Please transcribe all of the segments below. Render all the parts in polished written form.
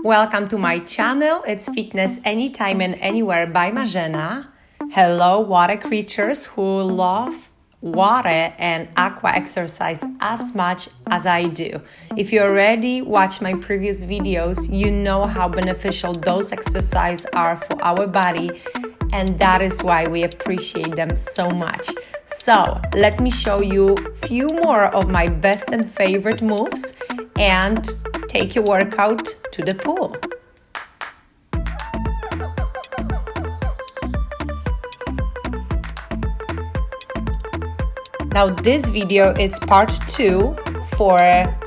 Welcome to my channel. It's Fitness Anytime and Anywhere by Marzena. Hello, water creatures who love water and aqua exercise as much as I do. If you already watched my previous videos, you know how beneficial those exercises are for our body, and that is why we appreciate them so much. So let me show you a few more of my best and favorite moves and take your workout to the pool. Now this video is part 2 for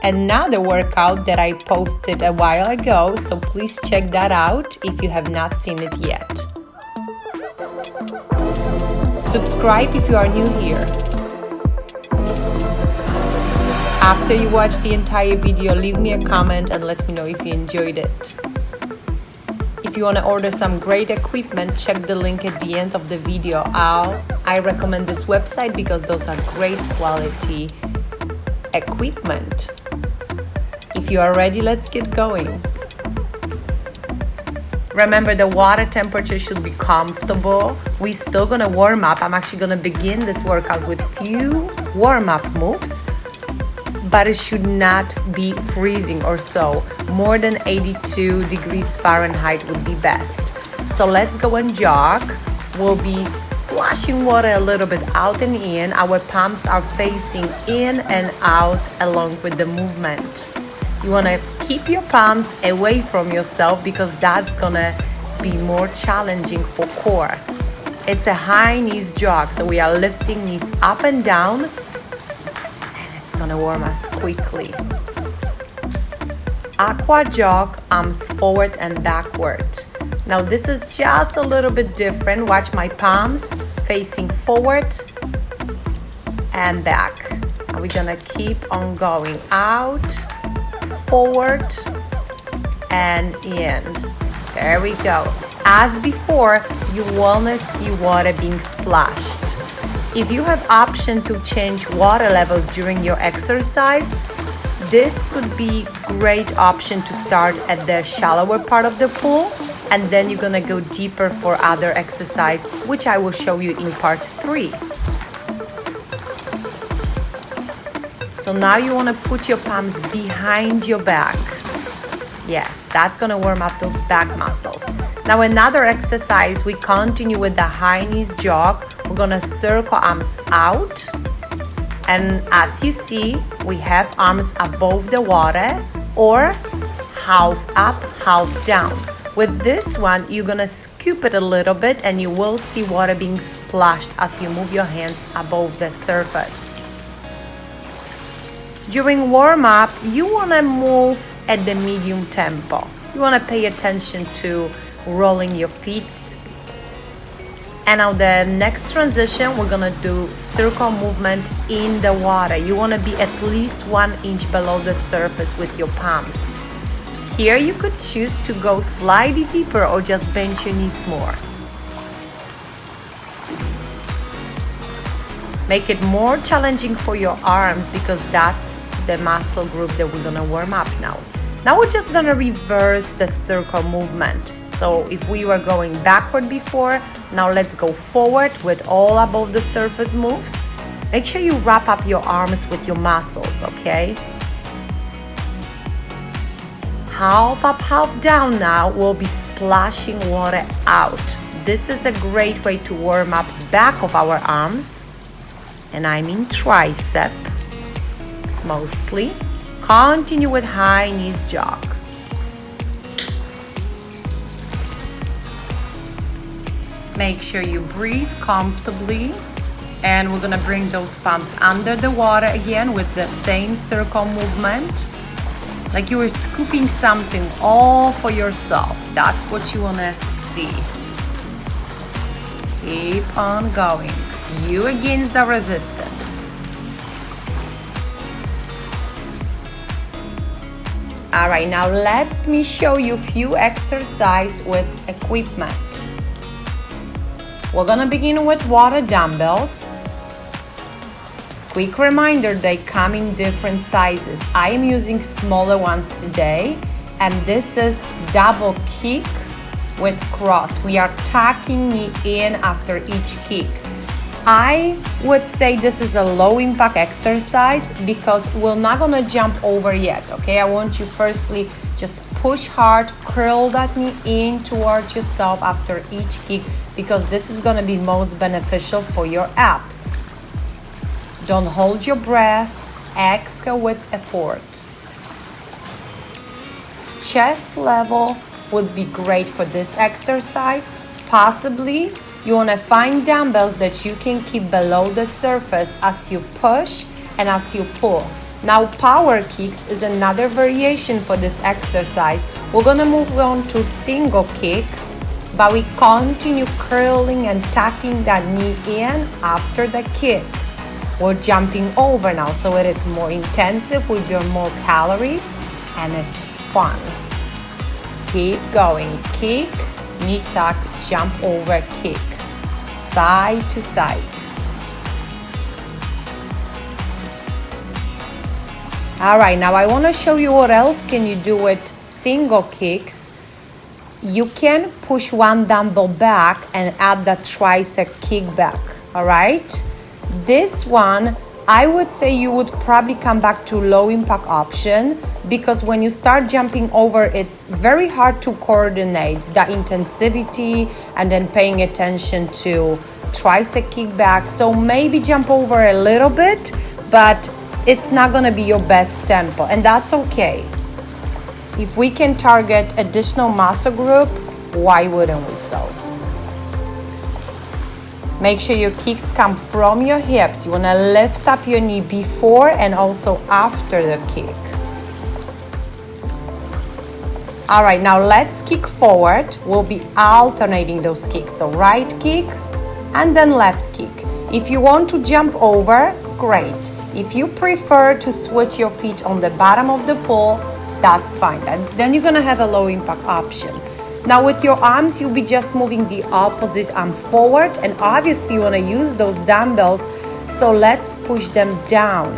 another workout that I posted a while ago, so please check that out if you have not seen it yet. Subscribe if you are new here. After you watch the entire video, leave me a comment and let me know if you enjoyed it. If you want to order some great equipment, check the link at the end of the video. I recommend this website because those are great quality equipment. If you are ready, let's get going. Remember, the water temperature should be comfortable. We're still gonna warm up. I'm actually gonna begin this workout with few warm-up moves, but it should not be freezing or so. More than 82 degrees Fahrenheit would be best. So let's go and jog. We'll be splashing water a little bit out and in. Our palms are facing in and out along with the movement. You want to keep your palms away from yourself because that's gonna be more challenging for core. It's a high knees jog, so we are lifting knees up and down, and it's gonna warm us quickly. Aqua jog, arms forward and backward. Now this is just a little bit different. Watch my palms facing forward and back. And we're gonna keep on going out, forward and in. There we go. As before, you wanna see water being splashed. If you have option to change water levels during your exercise, this could be great option to start at the shallower part of the pool, and then you're gonna go deeper for other exercise, which I will show you in part 3. So now you want to put your palms behind your back. Yes, that's going to warm up those back muscles. Now another exercise, we continue with the high knees jog. We're going to circle arms out. And as you see, we have arms above the water or half up, half down. With this one, you're going to scoop it a little bit and you will see water being splashed as you move your hands above the surface. During warm-up, you want to move at the medium tempo. You want to pay attention to rolling your feet. And now the next transition, we're going to do circle movement in the water. You want to be at least 1 inch below the surface with your palms. Here you could choose to go slightly deeper or just bend your knees more. Make it more challenging for your arms because that's the muscle group that we're gonna warm up now. Now we're just gonna reverse the circle movement. So if we were going backward before, now let's go forward with all above the surface moves. Make sure you wrap up your arms with your muscles, okay? Half up, half down now, we'll be splashing water out. This is a great way to warm up back of our arms. And I mean tricep, mostly. Continue with high knees jog. Make sure you breathe comfortably. And we're gonna bring those palms under the water again with the same circle movement. Like you were scooping something all for yourself. That's what you wanna see. Keep on going. You against the resistance. All right, now let me show you a few exercises with equipment. We're gonna begin with water dumbbells. Quick reminder, they come in different sizes. I am using smaller ones today. and this is double kick with cross. We are tucking knee in after each kick. I would say this is a low impact exercise because we're not gonna jump over yet, okay? I want you firstly just push hard, curl that knee in towards yourself after each kick because this is gonna be most beneficial for your abs. Don't hold your breath, exhale with effort. Chest level would be great for this exercise. Possibly you want to find dumbbells that you can keep below the surface as you push and as you pull. Now power kicks is another variation for this exercise. We're going to move on to single kick, but we continue curling and tucking that knee in after the kick. We're jumping over now, so it is more intensive with your more calories and it's fun. Keep going. Kick, knee tuck, jump over, kick. Side to side. All right, now I want to show you what else can you do with single kicks. You can push one dumbbell back and add the tricep kick back, all right? This one, I would say you would probably come back to low impact option because when you start jumping over, it's very hard to coordinate the intensivity and then paying attention to tricep kickback. So maybe jump over a little bit, but it's not gonna be your best tempo, and that's okay. If we can target additional muscle group, why wouldn't we so? Make sure your kicks come from your hips. You wanna lift up your knee before and also after the kick. All right, now let's kick forward. We'll be alternating those kicks. So right kick and then left kick. If you want to jump over, great. If you prefer to switch your feet on the bottom of the pool, that's fine. Then you're gonna have a low impact option. Now with your arms, you'll be just moving the opposite arm forward, and obviously you wanna use those dumbbells, so let's push them down,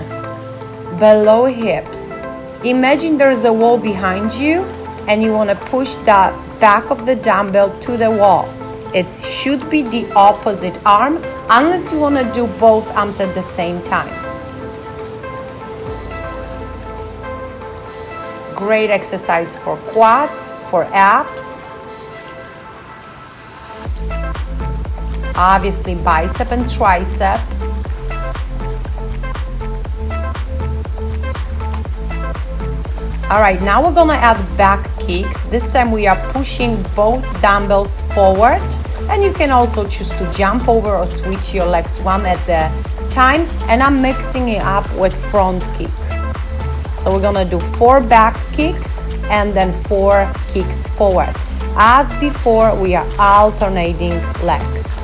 below hips. Imagine there's a wall behind you, and you wanna push the back of the dumbbell to the wall. It should be the opposite arm, unless you wanna do both arms at the same time. Great exercise for quads, for abs. Obviously bicep and tricep. All right, now we're gonna add back kicks. This time we are pushing both dumbbells forward, and you can also choose to jump over or switch your legs one at a time, and I'm mixing it up with front kick. So we're gonna do 4 back kicks and then 4 kicks forward. As before, we are alternating legs.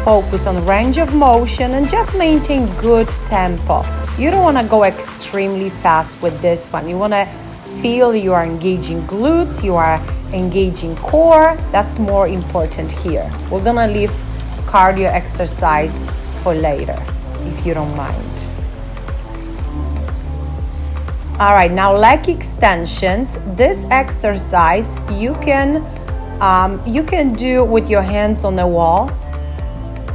Focus on range of motion and just maintain good tempo. You don't wanna go extremely fast with this one. You wanna feel you are engaging glutes, you are engaging core. That's more important here. We're gonna leave cardio exercise for later, if you don't mind. All right, now leg extensions. This exercise you can do with your hands on the wall,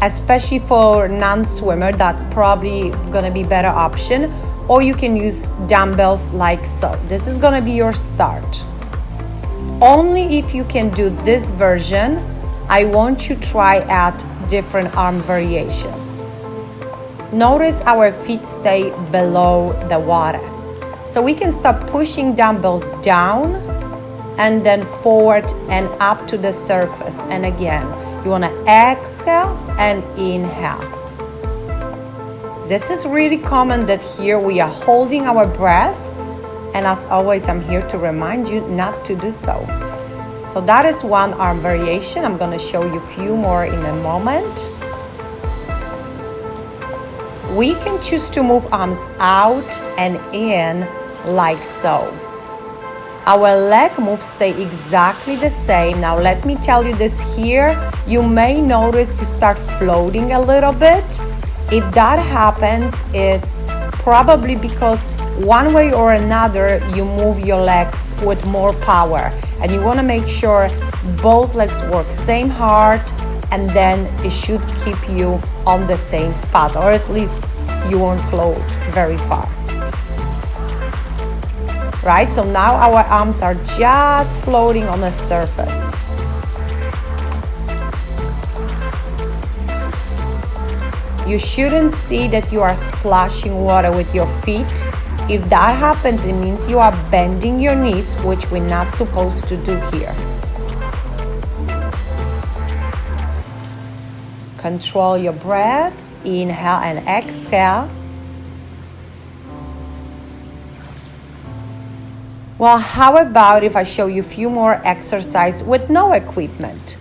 especially for non-swimmer. That's probably gonna be better option. Or you can use dumbbells like so. This is gonna be your start. Only if you can do this version, I want you to try at different arm variations. Notice our feet stay below the water. So we can start pushing dumbbells down and then forward and up to the surface. And again, you wanna exhale and inhale. This is really common that here we are holding our breath, and as always, I'm here to remind you not to do so. So that is one arm variation. I'm gonna show you a few more in a moment. We can choose to move arms out and in like so. Our leg moves stay exactly the same. Now let me tell you this here. You may notice you start floating a little bit. If that happens, it's probably because one way or another you move your legs with more power. And you want to make sure both legs work same hard, and then it should keep you on the same spot, or at least you won't float very far. Right, so now our arms are just floating on the surface. You shouldn't see that you are splashing water with your feet. If that happens, it means you are bending your knees, which we're not supposed to do here. Control your breath, inhale and exhale. Well, how about if I show you a few more exercises with no equipment?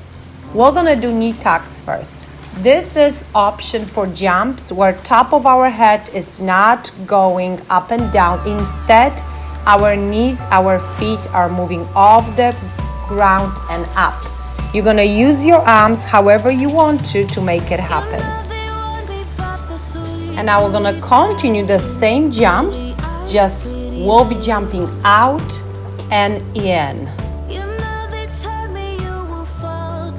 We're gonna do knee tucks first. This is option for jumps where top of our head is not going up and down. Instead, our knees, our feet are moving off the ground and up. You're gonna use your arms however you want to make it happen. And now we're gonna continue the same jumps, just we'll be jumping out and in.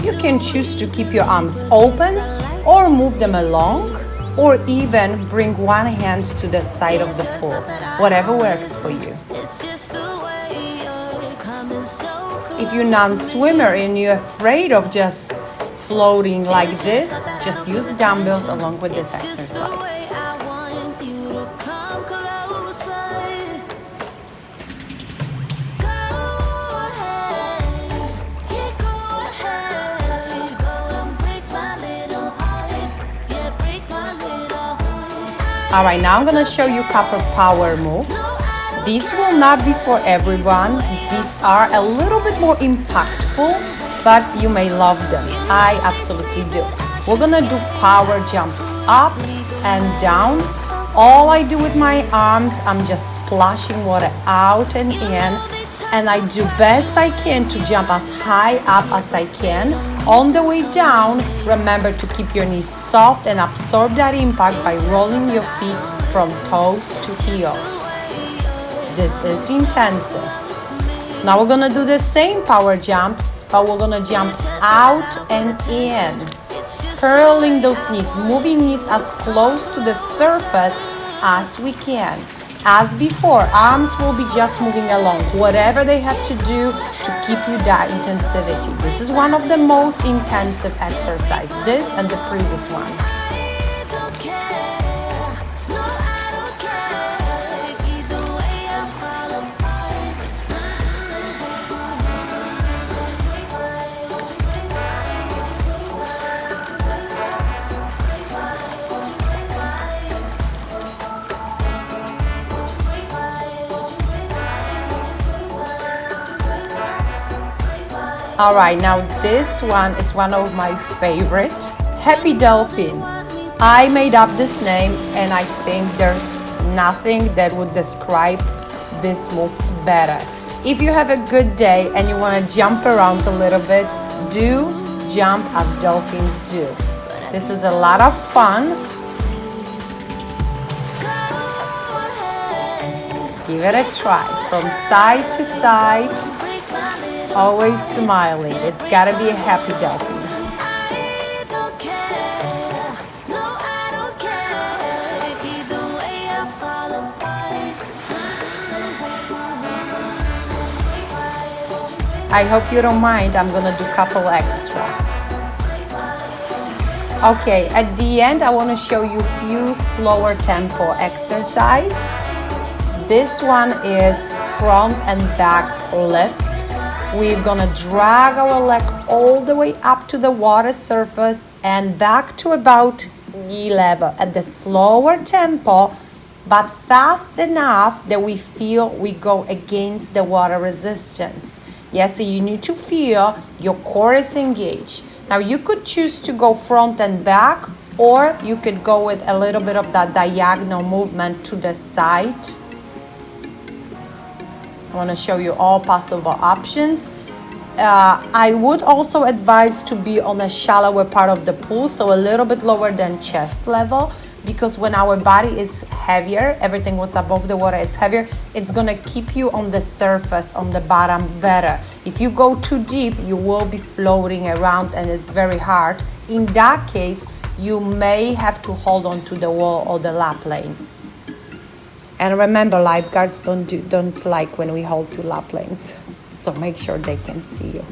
You can choose to keep your arms open or move them along, or even bring one hand to the side of the pool, whatever works for you. If you're a non-swimmer and you're afraid of just floating like this, just use dumbbells along with this exercise. All right, now I'm gonna show you a couple power moves. These will not be for everyone. These are a little bit more impactful, but you may love them. I absolutely do. We're gonna do power jumps up and down. All I do with my arms, I'm just splashing water out and in, and I do best I can to jump as high up as I can. On the way down, remember to keep your knees soft and absorb that impact by rolling your feet from toes to heels. This is intensive. Now we're gonna do the same power jumps, but we're gonna jump out and in. Curling those knees, moving knees as close to the surface as we can. As before, arms will be just moving along, whatever they have to do to keep you that intensity. This is one of the most intensive exercises, this and the previous one. All right, now this one is one of my favorite, Happy Dolphin. I made up this name and I think there's nothing that would describe this move better. If you have a good day and you want to jump around a little bit, do jump as dolphins do. This is a lot of fun. Give it a try from side to side. Always smiling. It's gotta be a happy dolphin. I hope you don't mind. I'm gonna do a couple extra. Okay, at the end, I wanna show you a few slower tempo exercise. This one is front and back lift. We're gonna drag our leg all the way up to the water surface and back to about knee level at the slower tempo, but fast enough that we feel we go against the water resistance. Yes, so you need to feel your core is engaged. Now you could choose to go front and back, or you could go with a little bit of that diagonal movement to the side. I want to show you all possible options. I would also advise to be on a shallower part of the pool, so a little bit lower than chest level, because when our body is heavier, everything what's above the water is heavier, it's gonna keep you on the surface, on the bottom better. If you go too deep, you will be floating around and it's very hard. In that case, you may have to hold on to the wall or the lap lane. And remember, lifeguards don't like when we hold to lap lanes, so make sure they can see you.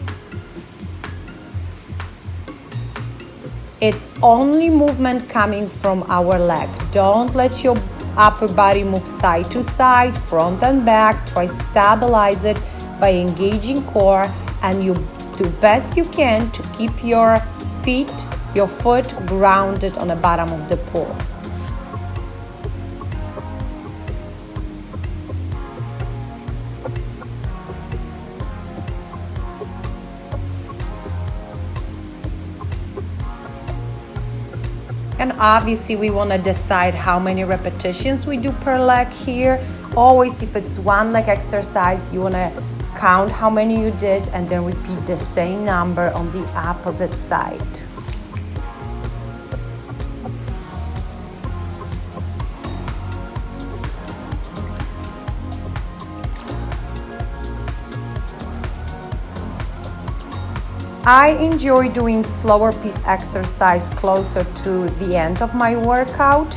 It's only movement coming from our leg. Don't let your upper body move side to side, front and back. Try stabilize it by engaging core, and you do best you can to keep your foot grounded on the bottom of the pool. And obviously we want to decide how many repetitions we do per leg here. Always, if it's one leg exercise, you want to count how many you did and then repeat the same number on the opposite side. I enjoy doing slower pace exercise closer to the end of my workout,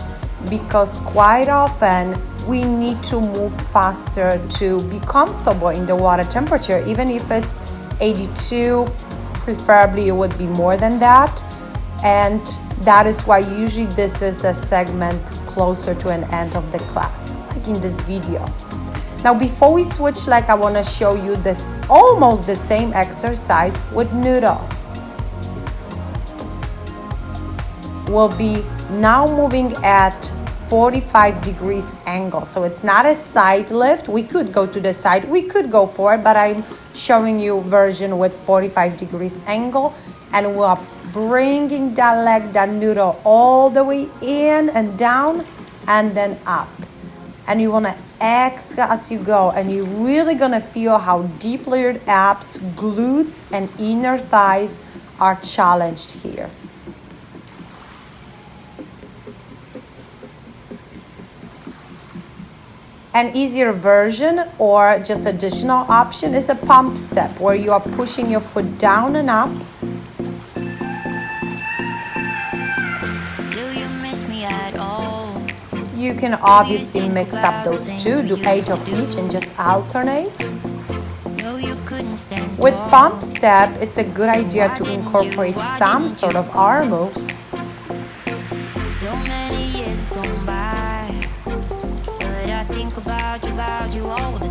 because quite often we need to move faster to be comfortable in the water temperature. Even if it's 82, preferably it would be more than that. And that is why usually this is a segment closer to an end of the class, like in this video. Now, before we switch leg, I want to show you this almost the same exercise with noodle. We'll be now moving at 45 degrees angle. So it's not a side lift. We could go to the side, we could go forward, but I'm showing you version with 45 degrees angle. And we're bringing that leg, that noodle, all the way in and down and then up. And you want to exhale as you go, and you're really gonna feel how deeply your abs, glutes, and inner thighs are challenged here. An easier version or just additional option is a pump step, where you are pushing your foot down and up. You can obviously mix up those two, do 8 of each and just alternate. With pump step, it's a good idea to incorporate some sort of arm moves.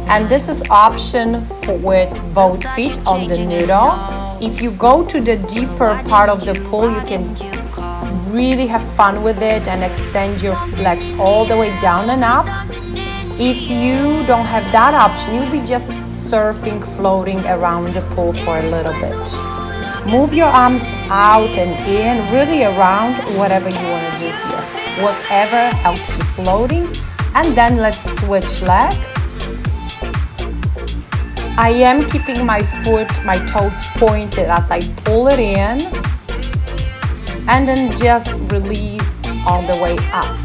And this is option with both feet on the noodle. If you go to the deeper part of the pool, you can really have fun with it and extend your legs all the way down and up. If you don't have that option, you'll be just surfing, floating around the pool for a little bit. Move your arms out and in, really around, whatever you want to do here. Whatever helps you floating. And then let's switch leg. I am keeping my foot, my toes pointed as I pull it in. And then just release all the way up.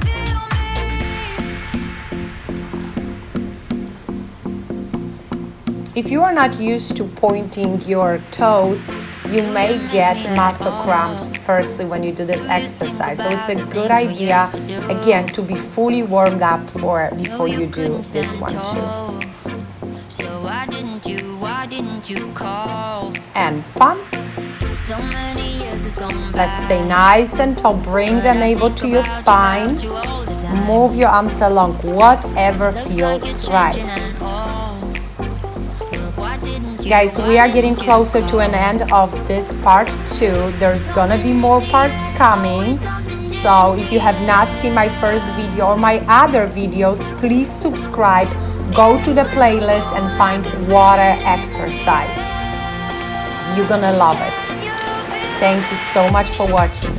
If you are not used to pointing your toes, you may get muscle cramps firstly when you do this exercise. So it's a good idea, again, to be fully warmed up before you do this one too. And pump. Let's stay nice and tall. Bring the navel to your spine. Move your arms along, whatever feels right. Guys, we are getting closer to an end of this part 2. There's gonna be more parts coming. So if you have not seen my first video or my other videos, please subscribe. Go to the playlist and find Water Exercise. You're gonna love it. Thank you so much for watching.